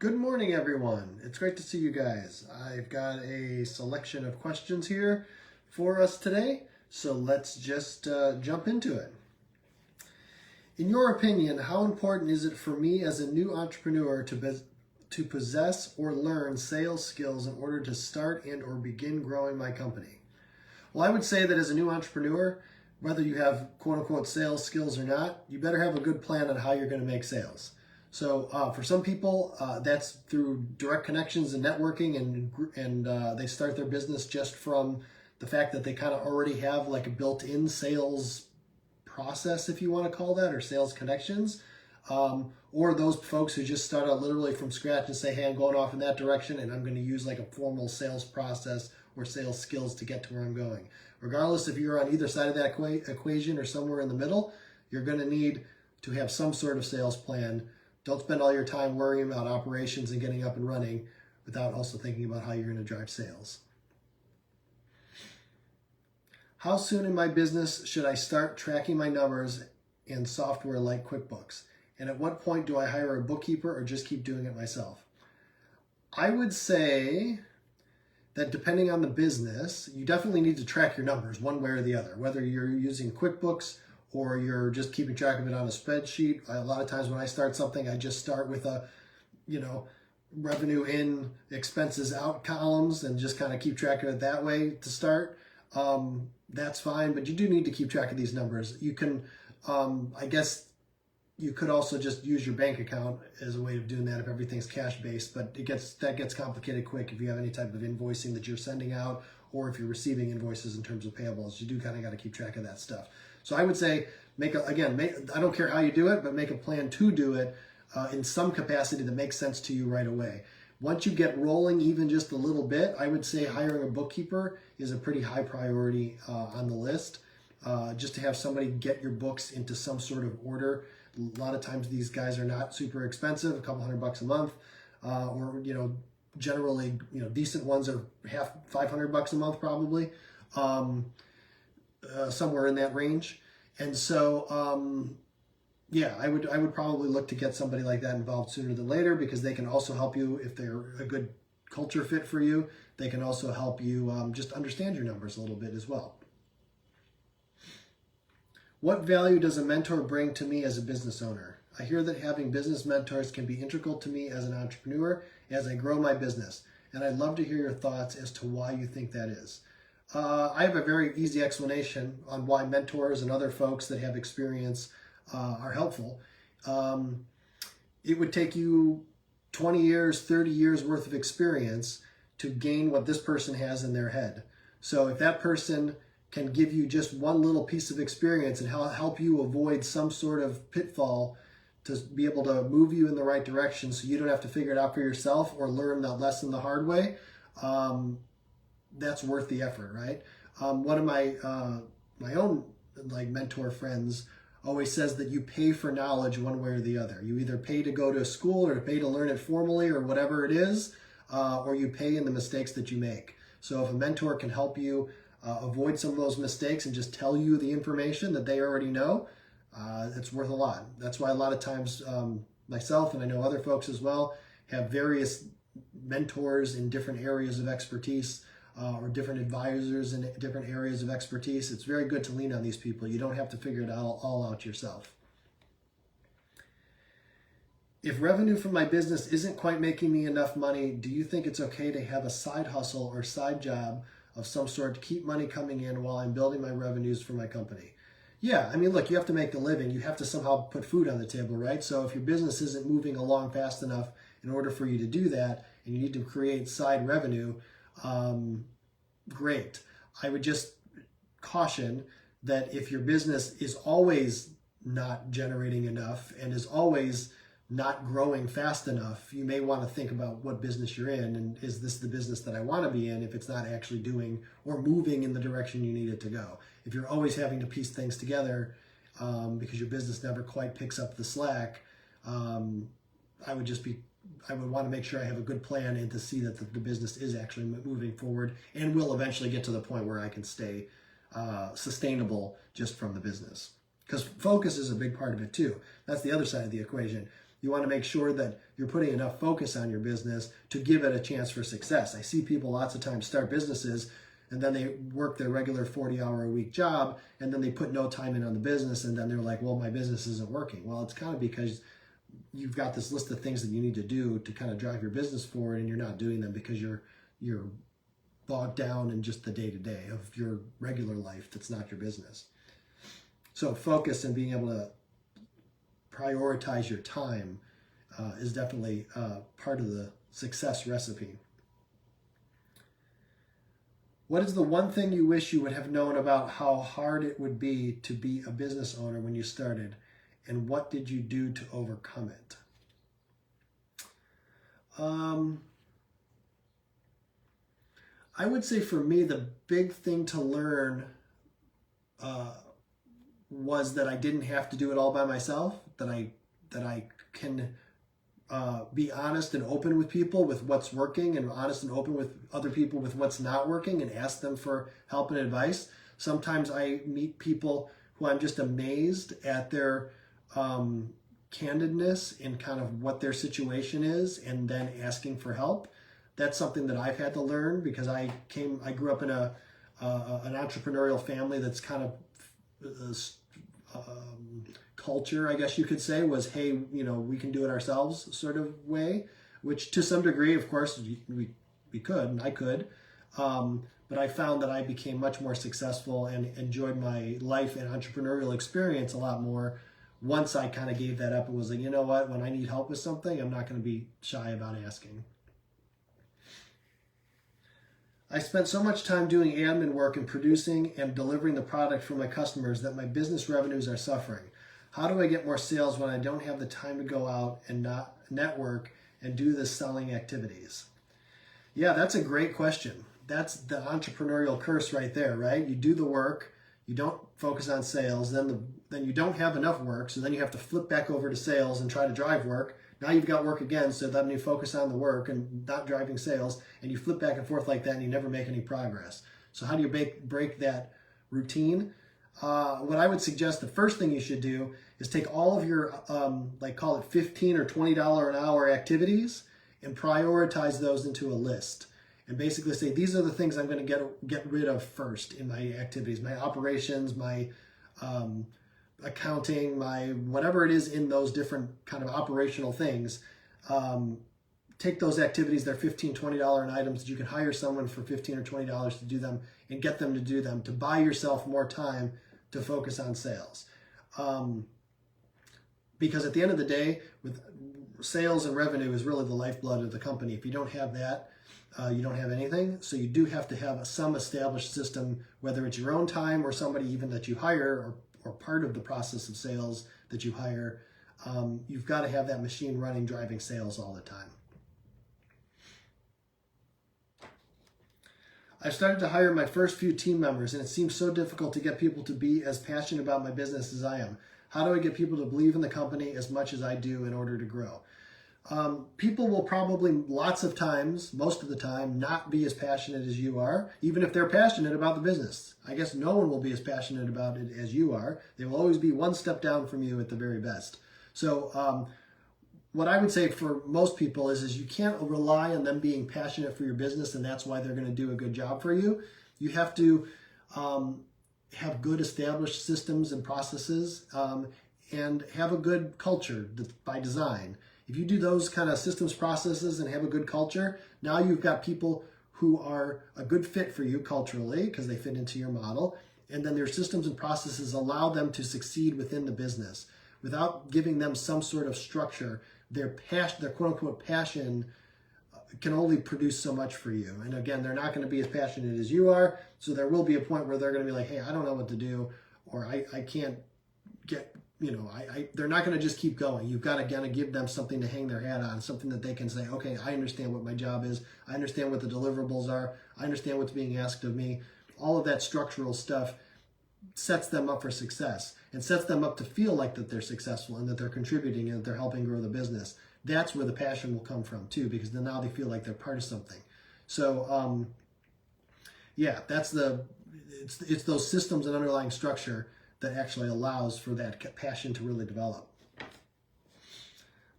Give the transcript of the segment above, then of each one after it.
Good morning, everyone. It's great to see you guys. I've got a selection of questions here for us today, so let's just jump into it. In your opinion, how important is it for me as a new entrepreneur to possess or learn sales skills in order to start and or begin growing my company? Well, I would say that as a new entrepreneur, whether you have quote-unquote sales skills or not, you better have a good plan on how you're going to make sales. So for some people, that's through direct connections and networking, and they start their business just from the fact that they kind of already have like a built-in sales process, if you want to call that, or sales connections. Or those folks who just start out literally from scratch and say, hey, I'm going off in that direction and I'm going to use like a formal sales process or sales skills to get to where I'm going. Regardless if you're on either side of that equation or somewhere in the middle, you're going to need to have some sort of sales plan. Don't spend all your time worrying about operations and getting up and running without also thinking about how you're going to drive sales. How soon in my business should I start tracking my numbers in software like QuickBooks? And at what point do I hire a bookkeeper or just keep doing it myself? I would say that depending on the business, you definitely need to track your numbers one way or the other, whether you're using QuickBooks or you're just keeping track of it on a spreadsheet. A lot of times when I start something, I just start with a, revenue in, expenses out columns and just kind of keep track of it that way to start. That's fine, but you do need to keep track of these numbers. You can, I guess you could also just use your bank account as a way of doing that if everything's cash-based, but that gets complicated quick if you have any type of invoicing that you're sending out or if you're receiving invoices in terms of payables. You do kind of got to keep track of that stuff. So I would say, I don't care how you do it, but make a plan to do it in some capacity that makes sense to you right away. Once you get rolling even just a little bit, I would say hiring a bookkeeper is a pretty high priority on the list. Just to have somebody get your books into some sort of order. A lot of times these guys are not super expensive, a couple $100 a month, or generally decent ones are $500 a month probably. Somewhere in that range. And so, I would probably look to get somebody like that involved sooner than later because they can also help you if they're a good culture fit for you. They can also help you just understand your numbers a little bit as well. What value does a mentor bring to me as a business owner? I hear that having business mentors can be integral to me as an entrepreneur as I grow my business, and I'd love to hear your thoughts as to why you think that is. I have a very easy explanation on why mentors and other folks that have experience are helpful. It would take you 20 years, 30 years worth of experience to gain what this person has in their head. So if that person can give you just one little piece of experience and help you avoid some sort of pitfall to be able to move you in the right direction so you don't have to figure it out for yourself or learn that lesson the hard way, that's worth the effort, right? One of my own mentor friends always says that you pay for knowledge one way or the other. You either pay to go to school or pay to learn it formally or whatever it is, or you pay in the mistakes that you make. So if a mentor can help you avoid some of those mistakes and just tell you the information that they already know, it's worth a lot. That's why a lot of times myself, and I know other folks as well, have various mentors in different areas of expertise or different advisors in different areas of expertise. It's very good to lean on these people. You don't have to figure it all out yourself. If revenue from my business isn't quite making me enough money, do you think it's okay to have a side hustle or side job of some sort to keep money coming in while I'm building my revenues for my company? Yeah, I mean, look, you have to make the living. You have to somehow put food on the table, right? So if your business isn't moving along fast enough in order for you to do that, and you need to create side revenue, great. I would just caution that if your business is always not generating enough and is always not growing fast enough, you may want to think about what business you're in and is this the business that I want to be in if it's not actually doing or moving in the direction you need it to go. If you're always having to piece things together because your business never quite picks up the slack, I would want to make sure I have a good plan and to see that the business is actually moving forward and will eventually get to the point where I can stay sustainable just from the business. Because focus is a big part of it too. That's the other side of the equation. You want to make sure that you're putting enough focus on your business to give it a chance for success. I see people lots of times start businesses and then they work their regular 40-hour-a-week job, and then they put no time in on the business, and then they're like, well, my business isn't working. Well, it's kind of because you've got this list of things that you need to do to kind of drive your business forward, and you're not doing them because you're bogged down in just the day-to-day of your regular life that's not your business. So focus and being able to prioritize your time is definitely part of the success recipe. What is the one thing you wish you would have known about how hard it would be to be a business owner when you started, and what did you do to overcome it? I would say for me, the big thing to learn was that I didn't have to do it all by myself, that I can be honest and open with people with what's working, and honest and open with other people with what's not working, and ask them for help and advice. Sometimes I meet people who I'm just amazed at their candidness in kind of what their situation is, and then asking for help. That's something that I've had to learn, because I grew up in an entrepreneurial family that's kind of culture, I guess you could say, was, hey, we can do it ourselves sort of way, which to some degree, of course, we could, and I could. But I found that I became much more successful and enjoyed my life and entrepreneurial experience a lot more once I kind of gave that up and was like, you know what, when I need help with something, I'm not going to be shy about asking. I spent so much time doing admin work and producing and delivering the product for my customers that my business revenues are suffering. How do I get more sales when I don't have the time to go out and not network and do the selling activities? Yeah, that's a great question. That's the entrepreneurial curse right there, right? You do the work, you don't focus on sales, then you don't have enough work, so then you have to flip back over to sales and try to drive work. Now you've got work again, so then you focus on the work and not driving sales, and you flip back and forth like that, and you never make any progress. So how do you break that routine? What I would suggest, the first thing you should do is take all of your, call it $15 or $20 an hour activities, and prioritize those into a list. And basically say, these are the things I'm going to get rid of first in my activities, my operations, my accounting, my whatever it is in those different kind of operational things. Take those activities, they're $15, $20 items that you can hire someone for $15 or $20 to do them, and get them to do them, to buy yourself more time to focus on sales. Because at the end of the day, with sales and revenue is really the lifeblood of the company. If you don't have that, you don't have anything. So you do have to have some established system, whether it's your own time or somebody even that you hire, or part of the process of sales that you hire. You've got to have that machine running, driving sales all the time. I've started to hire my first few team members, and it seems so difficult to get people to be as passionate about my business as I am. How do I get people to believe in the company as much as I do in order to grow? People will probably lots of times, most of the time, not be as passionate as you are, even if they're passionate about the business. I guess no one will be as passionate about it as you are. They will always be one step down from you at the very best. So what I would say for most people is you can't rely on them being passionate for your business, and that's why they're going to do a good job for you. You have to have good established systems and processes, and have a good culture by design. If you do those kind of systems, processes, and have a good culture, now you've got people who are a good fit for you culturally because they fit into your model, and then their systems and processes allow them to succeed within the business. Without giving them some sort of structure, their quote-unquote passion can only produce so much for you. And again, they're not going to be as passionate as you are, so there will be a point where they're going to be like, hey, I don't know what to do, or I can't get, they're not going to just keep going. You've got to kind of give them something to hang their hat on, something that they can say, okay, I understand what my job is, I understand what the deliverables are, I understand what's being asked of me. All of that structural stuff sets them up for success, and sets them up to feel like that they're successful and that they're contributing and that they're helping grow the business. That's where the passion will come from too, because then now they feel like they're part of something. So yeah, it's those systems and underlying structure that actually allows for that passion to really develop.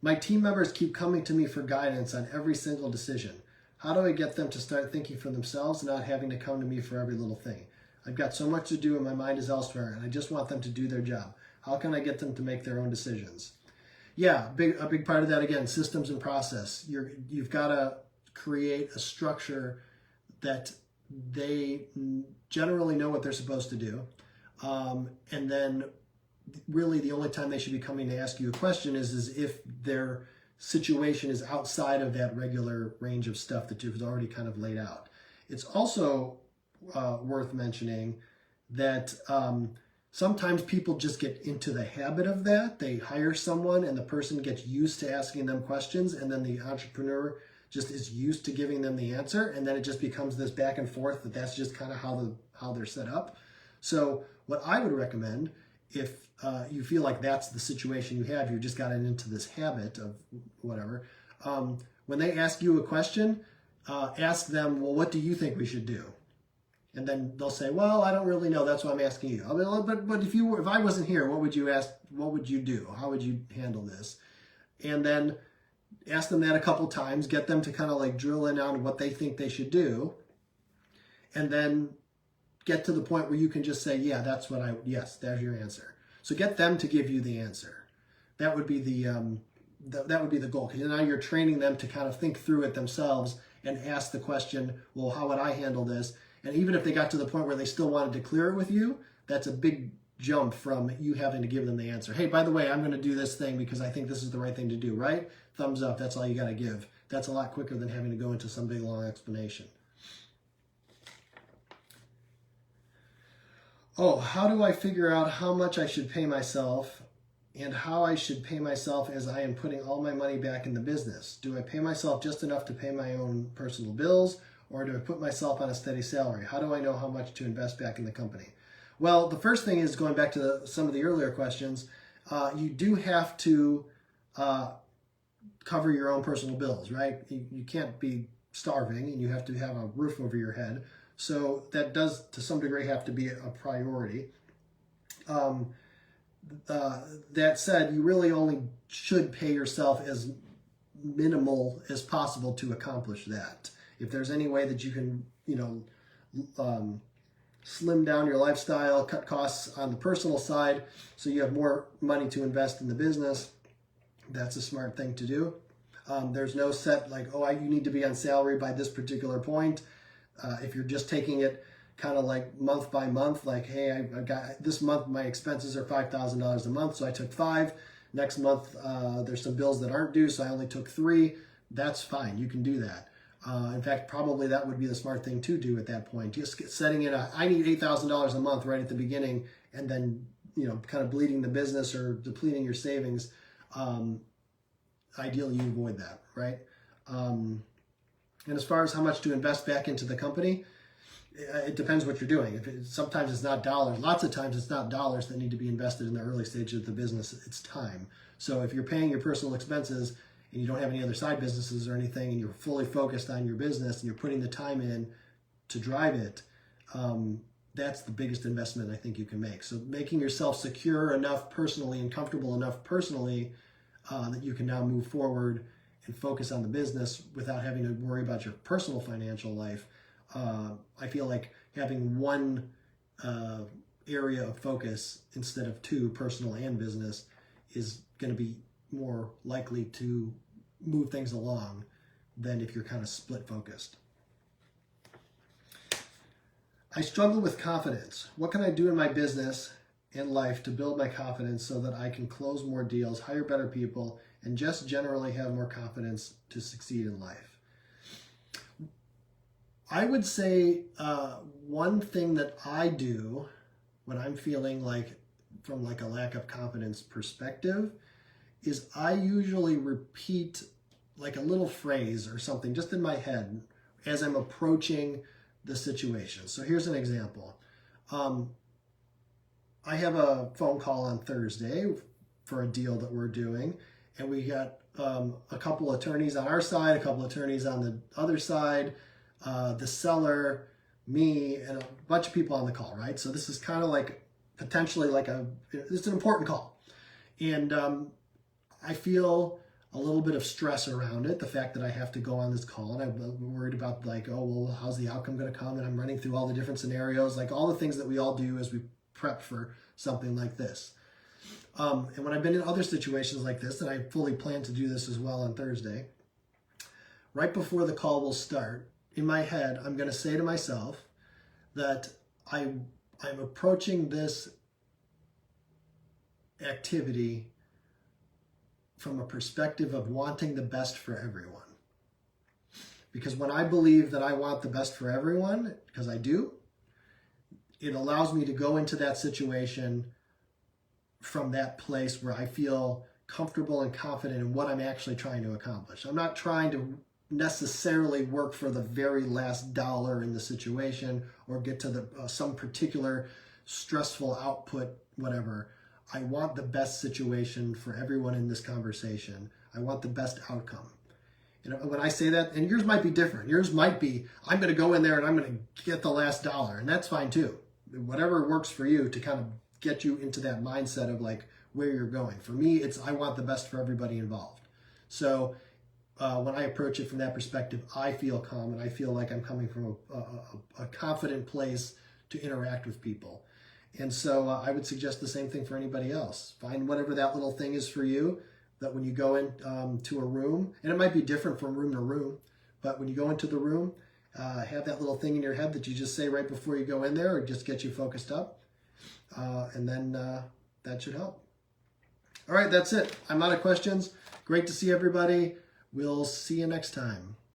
My team members keep coming to me for guidance on every single decision. How do I get them to start thinking for themselves and not having to come to me for every little thing? I've got so much to do and my mind is elsewhere, and I just want them to do their job. How can I get them to make their own decisions? Yeah, a big part of that, again, systems and process. You've got to create a structure that they generally know what they're supposed to do. And then really the only time they should be coming to ask you a question is if their situation is outside of that regular range of stuff that you've already kind of laid out. It's also worth mentioning that sometimes people just get into the habit of that. They hire someone and the person gets used to asking them questions, and then the entrepreneur just is used to giving them the answer, and then it just becomes this back and forth that's just kind of how they're set up. So what I would recommend, if you feel like that's the situation you have, you just gotten into this habit of whatever, when they ask you a question, ask them, well, what do you think we should do? And then they'll say, well, I don't really know. That's why I'm asking you. I'll be like, but if I wasn't here, what would you ask? What would you do? How would you handle this? And then ask them that a couple times, get them to kind of like drill in on what they think they should do. And then get to the point where you can just say, yeah, yes, there's your answer. So get them to give you the answer. That would be that would be the goal. Because now you're training them to kind of think through it themselves and ask the question, well, how would I handle this? And even if they got to the point where they still wanted to clear it with you, that's a big jump from you having to give them the answer. Hey, by the way, I'm going to do this thing because I think this is the right thing to do, right? Thumbs up, that's all you got to give. That's a lot quicker than having to go into some big long explanation. Oh, how do I figure out how much I should pay myself and how I should pay myself as I am putting all my money back in the business? Do I pay myself just enough to pay my own personal bills, or do I put myself on a steady salary? How do I know how much to invest back in the company? Well, the first thing is going back to some of the earlier questions. You do have to cover your own personal bills, right? You can't be starving, and you have to have a roof over your head. So that does, to some degree, have to be a priority. That said, you really only should pay yourself as minimal as possible to accomplish that. If there's any way that you can, slim down your lifestyle, cut costs on the personal side so you have more money to invest in the business, that's a smart thing to do. There's no set like, you need to be on salary by this particular point. If you're just taking it kind of like month by month, like, hey, I've got this month, my expenses are $5,000 a month, so I took 5. Next month, there's some bills that aren't due, so I only took 3. That's fine. You can do that. In fact, probably that would be the smart thing to do at that point. Just setting it I need $8,000 a month right at the beginning, and then, kind of bleeding the business or depleting your savings. Ideally, you avoid that, right? And as far as how much to invest back into the company, it depends what you're doing. Sometimes it's not dollars. Lots of times it's not dollars that need to be invested in the early stages of the business. It's time. So if you're paying your personal expenses and you don't have any other side businesses or anything, and you're fully focused on your business and you're putting the time in to drive it, that's the biggest investment I think you can make. So making yourself secure enough personally and comfortable enough personally that you can now move forward and focus on the business without having to worry about your personal financial life. I feel like having one area of focus instead of 2, personal and business, is going to be more likely to move things along than if you're kind of split focused. I struggle with confidence. What can I do in my business and life to build my confidence so that I can close more deals, hire better people, and just generally have more confidence to succeed in life? I would say one thing that I do when I'm feeling like from like a lack of confidence perspective is I usually repeat like a little phrase or something just in my head as I'm approaching the situation. So here's an example. I have a phone call on Thursday for a deal that we're doing, and we got a couple attorneys on our side, a couple attorneys on the other side, the seller, me, and a bunch of people on the call, right? So this is kind of like potentially like it's an important call. And I feel a little bit of stress around it, the fact that I have to go on this call and I'm worried about like, oh, well, how's the outcome going to come? And I'm running through all the different scenarios, like all the things that we all do as we prep for something like this. And when I've been in other situations like this, and I fully plan to do this as well on Thursday, right before the call will start, in my head, I'm going to say to myself that I'm approaching this activity from a perspective of wanting the best for everyone. Because when I believe that I want the best for everyone, because I do, it allows me to go into that situation from that place where I feel comfortable and confident in what I'm actually trying to accomplish. I'm not trying to necessarily work for the very last dollar in the situation or get to the some particular stressful output, whatever. I want the best situation for everyone in this conversation. I want the best outcome. And when I say that, and yours might be different. Yours might be, I'm going to go in there and I'm going to get the last dollar. And that's fine too. Whatever works for you to kind of get you into that mindset of like where you're going. For me, it's I want the best for everybody involved. So when I approach it from that perspective, I feel calm and I feel like I'm coming from a confident place to interact with people. And so I would suggest the same thing for anybody else. Find whatever that little thing is for you, that when you go in to a room, and it might be different from room to room, but when you go into the room, have that little thing in your head that you just say right before you go in there, or just get you focused up. And then that should help. All right, that's it. I'm out of questions. Great to see everybody. We'll see you next time.